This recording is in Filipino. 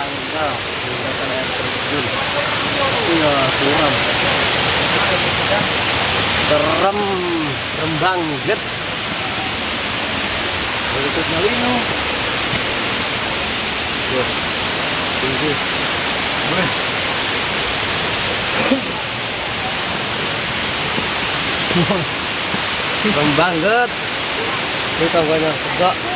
tangga. Kita kan air terjun. Iya, suram. Serem, serem banget. Berikut Malino. Tuh, tinggi. Boleh. Serem banget. Ini tangganya tegak.